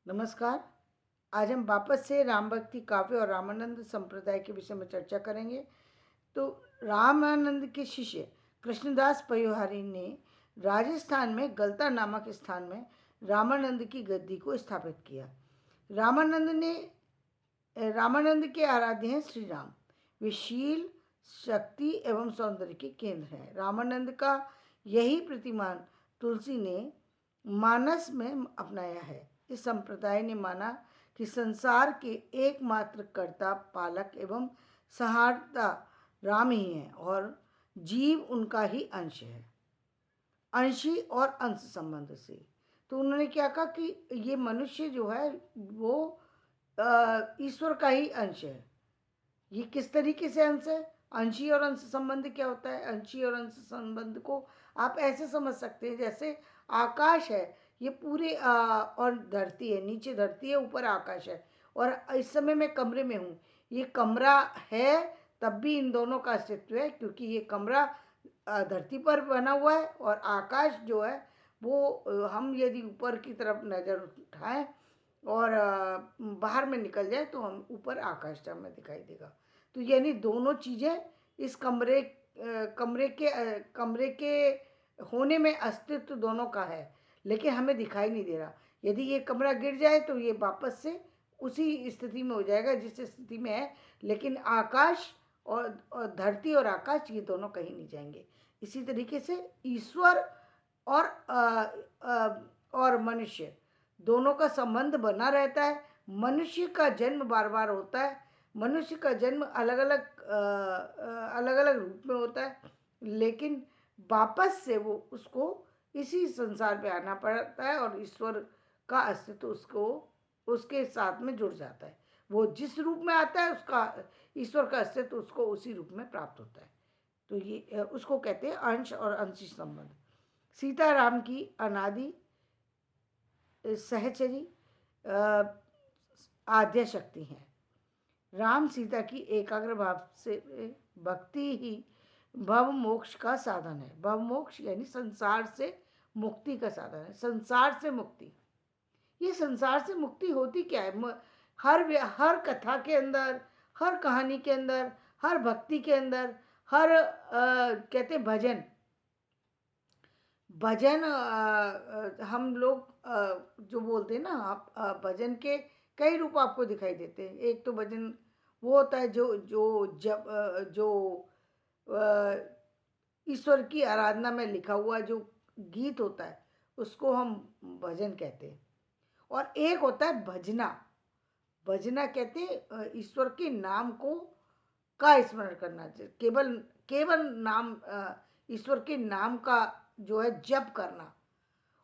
नमस्कार। आज हम वापस से राम भक्ति काव्य और रामानंद संप्रदाय के विषय में चर्चा करेंगे। तो रामानंद के शिष्य कृष्णदास पयोहारी ने राजस्थान में गलता नामक स्थान में रामानंद की गद्दी को स्थापित किया। रामानंद के आराध्य हैं श्री राम। वे शील, शक्ति एवं सौंदर्य के केंद्र हैं। रामानंद का यही प्रतिमान तुलसी ने मानस में अपनाया है। इस संप्रदाय ने माना कि संसार के एकमात्र कर्ता, पालक एवं सहारता राम ही है और जीव उनका ही अंश है, अंशी और अंश संबंध से। तो उन्होंने क्या कहा कि ये मनुष्य जो है वो ईश्वर का ही अंश है। ये किस तरीके से अंश है? अंशी और अंश संबंध क्या होता है? अंशी और अंश संबंध को आप ऐसे समझ सकते हैं जैसे आकाश है, ये पूरे और धरती है, नीचे धरती है, ऊपर आकाश है। और इस समय मैं कमरे में हूँ, ये कमरा है तब भी इन दोनों का अस्तित्व है, क्योंकि ये कमरा धरती पर बना हुआ है और आकाश जो है वो हम यदि ऊपर की तरफ नज़र उठाएं और बाहर में निकल जाए तो हम ऊपर आकाश हमें दिखाई देगा। तो यानी दोनों चीज़ें इस कमरे के होने में अस्तित्व दोनों का है, लेकिन हमें दिखाई नहीं दे रहा। यदि ये कमरा गिर जाए तो ये वापस से उसी स्थिति में हो जाएगा जिस स्थिति में है, लेकिन आकाश और धरती और आकाश ये दोनों कहीं नहीं जाएंगे। इसी तरीके से ईश्वर और और मनुष्य दोनों का संबंध बना रहता है। मनुष्य का जन्म बार बार होता है, मनुष्य का जन्म अलग अलग रूप में होता है, लेकिन वापस से वो उसको इसी संसार पे आना पड़ता है और ईश्वर का अस्तित्व उसको उसके साथ में जुड़ जाता है। वो जिस रूप में आता है उसका ईश्वर का अस्तित्व उसको उसी रूप में प्राप्त होता है। तो ये उसको कहते हैं अंश और अंशी संबंध। सीताराम की अनादि सहचरी आद्य शक्ति हैं। राम सीता की एकाग्र भाव से भक्ति ही भव मोक्ष का साधन है। भव मोक्ष यानी संसार से मुक्ति का साधन है। संसार से मुक्ति, ये संसार से मुक्ति होती क्या है? हर कथा के अंदर, हर कहानी के अंदर, हर भक्ति के अंदर, हर कहते भजन भजन हम लोग जो बोलते हैं ना, आप भजन के कई रूप आपको दिखाई देते हैं। एक तो भजन वो होता है जो जो जब जो ईश्वर की आराधना में लिखा हुआ जो गीत होता है उसको हम भजन कहते हैं। और एक होता है भजना। भजना कहते हैं ईश्वर के नाम को का स्मरण करना चाहिए, केवल केवल नाम ईश्वर के नाम का जो है जप करना।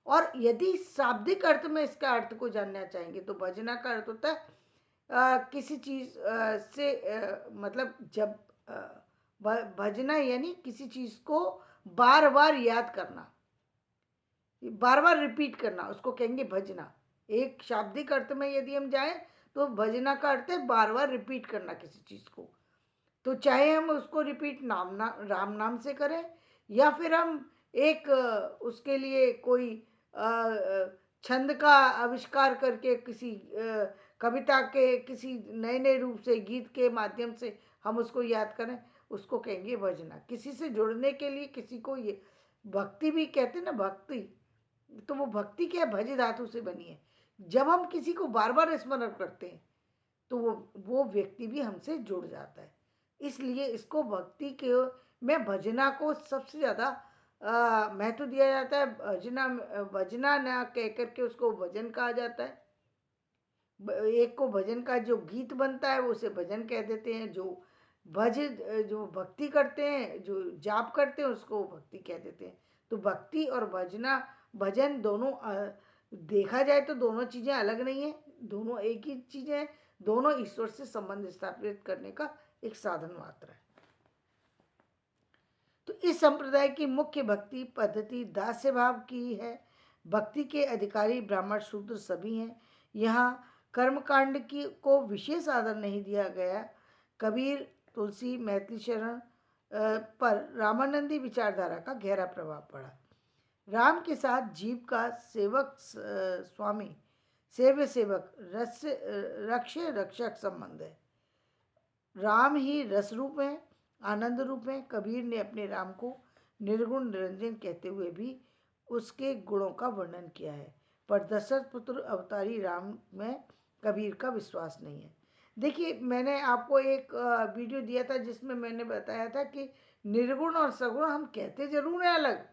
और यदि शाब्दिक अर्थ में इसका अर्थ को जानना चाहेंगे तो भजना का अर्थ होता है किसी चीज से मतलब जब भजना यानी किसी चीज को बार बार याद करना, बार बार रिपीट करना, उसको कहेंगे भजना। एक शाब्दिक अर्थ में यदि हम जाएं तो भजना का अर्थ है बार बार रिपीट करना किसी चीज को। तो चाहे हम उसको रिपीट राम नाम से करें या फिर हम एक उसके लिए कोई छंद का आविष्कार करके किसी कविता के किसी नए नए रूप से गीत के माध्यम से हम उसको याद करें, उसको कहेंगे भजना। किसी से जुड़ने के लिए किसी को ये भक्ति भी कहते हैं ना, भक्ति। तो वो भक्ति क्या है? भज धातु से बनी है। जब हम किसी को बार बार स्मरण करते हैं तो वो व्यक्ति भी हमसे जुड़ जाता है। इसलिए इसको भक्ति के में भजना को सबसे ज़्यादा महत्व दिया जाता है। भजना भजना ना कह करके उसको भजन कहा जाता है। एक को भजन का जो गीत बनता है वो उसे भजन कह देते हैं। जो भक्ति करते हैं, जो जाप करते हैं, उसको भक्ति कह देते हैं। तो भक्ति और भजन दोनों देखा जाए तो दोनों चीज़ें अलग नहीं है, दोनों एक ही चीज़ें हैं। दोनों ईश्वर से संबंध स्थापित करने का एक साधन मात्र है। तो इस संप्रदाय की मुख्य भक्ति पद्धति दास्य भाव की है। भक्ति के अधिकारी ब्राह्मण शूद्र सभी हैं। यहाँ कर्मकांड की को विशेष आदर नहीं दिया गया। कबीर, तुलसी, मैथिली शरण पर रामानंदी विचारधारा का गहरा प्रभाव पड़ा। राम के साथ जीव का सेवक स्वामी सेव्य सेवक, रक्ष रक्षक संबंध है। राम ही रस रूप है, आनंद रूप है। कबीर ने अपने राम को निर्गुण निरंजन कहते हुए भी उसके गुणों का वर्णन किया है, पर दशरथ पुत्र अवतारी राम में कबीर का विश्वास नहीं है। देखिए, मैंने आपको एक वीडियो दिया था जिसमें मैंने बताया था कि निर्गुण और सगुण हम कहते जरूर हैं अलग,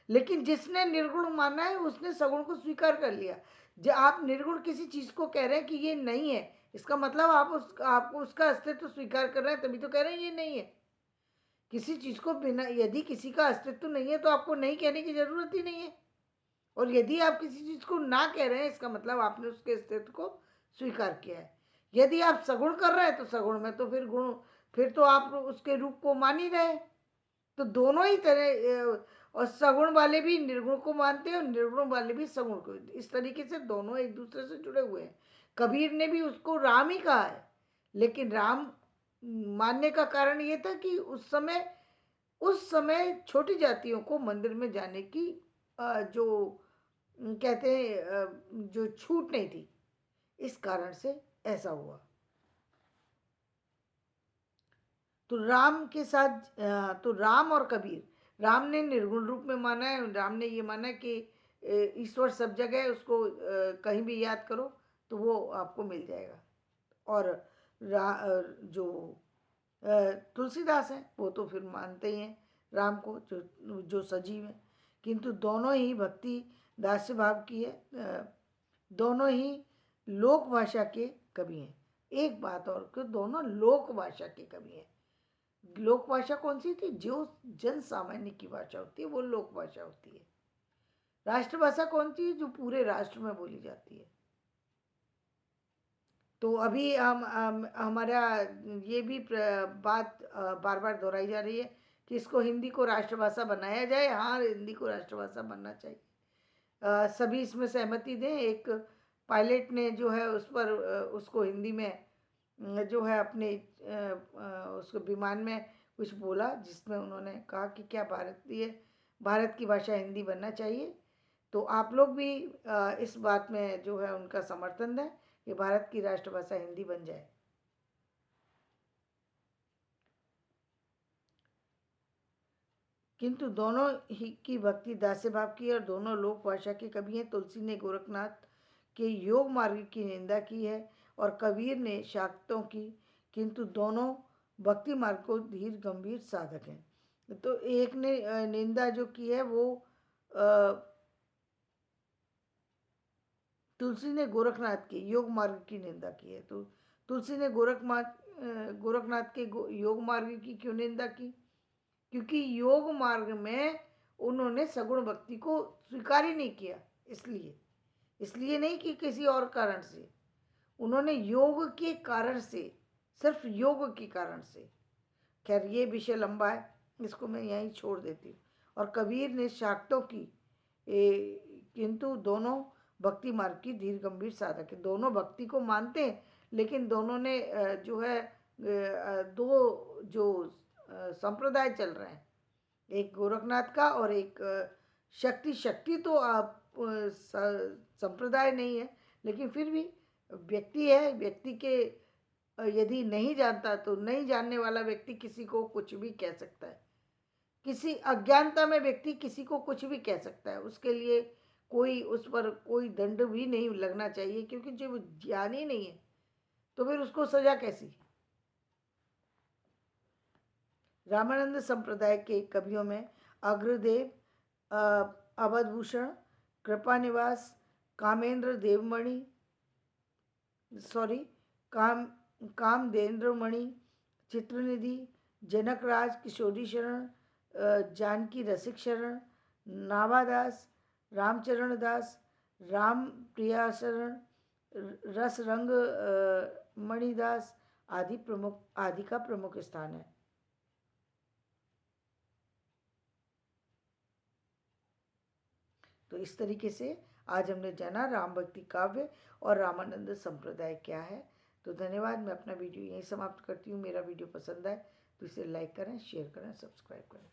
लेकिन जिसने निर्गुण माना है उसने सगुण को स्वीकार कर लिया। जब आप निर्गुण किसी चीज को कह रहे हैं कि ये नहीं है, इसका मतलब आपको उसका अस्तित्व स्वीकार कर रहे हैं, तभी तो कह रहे हैं ये नहीं है। किसी चीज को बिना, यदि किसी का अस्तित्व नहीं है तो आपको नहीं कहने की जरूरत ही नहीं है। और यदि आप किसी चीज को ना कह रहे हैं, इसका मतलब आपने उसके अस्तित्व को स्वीकार किया है। यदि आप सगुण कर रहे हैं तो सगुण में तो फिर तो आप उसके रूप को मान ही रहे। तो दोनों ही तरह, और सगुण वाले भी निर्गुण को मानते हैं और निर्गुण वाले भी सगुण को। इस तरीके से दोनों एक दूसरे से जुड़े हुए हैं। कबीर ने भी उसको राम ही कहा है, लेकिन राम मानने का कारण ये था कि उस समय छोटी जातियों को मंदिर में जाने की जो कहते हैं जो छूट नहीं थी, इस कारण से ऐसा हुआ। तो राम के साथ तो राम और कबीर, राम ने निर्गुण रूप में माना है, राम ने ये माना कि ईश्वर सब जगह है, उसको कहीं भी याद करो तो वो आपको मिल जाएगा। और जो तुलसीदास हैं वो तो फिर मानते ही हैं राम को, जो सजीव है। किंतु दोनों ही भक्ति दास्य भाव की है, दोनों ही लोक भाषा के कवि हैं। एक बात और कि दोनों लोक भाषा के कवि हैं। लोक भाषा कौन सी थी? जो जन सामान्य की भाषा होती है वो लोक भाषा होती है। राष्ट्रभाषा कौन सी? जो पूरे राष्ट्र में बोली जाती है। तो अभी हमारा ये भी बात बार बार दोहराई जा रही है कि इसको हिंदी को राष्ट्रभाषा बनाया जाए। हाँ, हिंदी को राष्ट्रभाषा बनना चाहिए। सभी इसमें सहमति दें। एक पायलट ने जो है उस पर उसको हिंदी में जो है अपने उसको विमान में कुछ बोला, जिसमें उन्होंने कहा कि क्या भारत की भाषा हिंदी बनना चाहिए। तो आप लोग भी इस बात में जो है उनका समर्थन दें कि भारत की राष्ट्रभाषा हिंदी बन जाए। किंतु दोनों ही की भक्ति दास्य भाव की और दोनों लोक भाषा के कवि हैं। तुलसी ने गोरखनाथ के योग मार्ग की निंदा की है और कबीर ने शाक्तों की, किंतु दोनों भक्ति मार्ग को धीर गंभीर साधक हैं। तो एक ने निंदा जो की है वो तुलसी ने गोरखनाथ के योग मार्ग की निंदा की है। तो तुलसी ने गोरखनाथ के योग मार्ग की क्यों निंदा की? क्योंकि योग मार्ग में उन्होंने सगुण भक्ति को स्वीकार ही नहीं किया। इसलिए नहीं कि किसी और कारण से, उन्होंने योग के कारण से, सिर्फ योग के कारण से। खैर, ये विषय लंबा है, इसको मैं यहीं छोड़ देती हूँ। और कबीर ने शाक्तों की, किंतु दोनों भक्ति मार्ग की धीर गंभीर साधक है। दोनों भक्ति को मानते हैं, लेकिन दोनों ने जो है दो जो संप्रदाय चल रहे हैं, एक गोरखनाथ का और एक शक्ति तो आप संप्रदाय नहीं है, लेकिन फिर भी व्यक्ति है। व्यक्ति के यदि नहीं जानता तो नहीं जानने वाला व्यक्ति किसी को कुछ भी कह सकता है। किसी अज्ञानता में व्यक्ति किसी को कुछ भी कह सकता है, उसके लिए उस पर कोई दंड भी नहीं लगना चाहिए, क्योंकि जब ज्ञान ही नहीं है तो फिर उसको सजा कैसी? रामानंद संप्रदाय के कवियों में अग्रदेव, अवधभूषण, कृपानिवास, कामेंद्र देवमणि, कामदेंद्रमणि, चित्रनिधि, जनकराज, किशोरी शरण, जानकी रसिक शरण, नाभादास, रामचरण दास, राम प्रिया शरण, रसरंग मणिदास आदि का प्रमुख स्थान है। तो इस तरीके से आज हमने जाना राम भक्ति काव्य और रामानंद संप्रदाय क्या है। तो धन्यवाद। मैं अपना वीडियो यहीं समाप्त करती हूँ। मेरा वीडियो पसंद आए तो इसे लाइक करें, शेयर करें, सब्सक्राइब करें।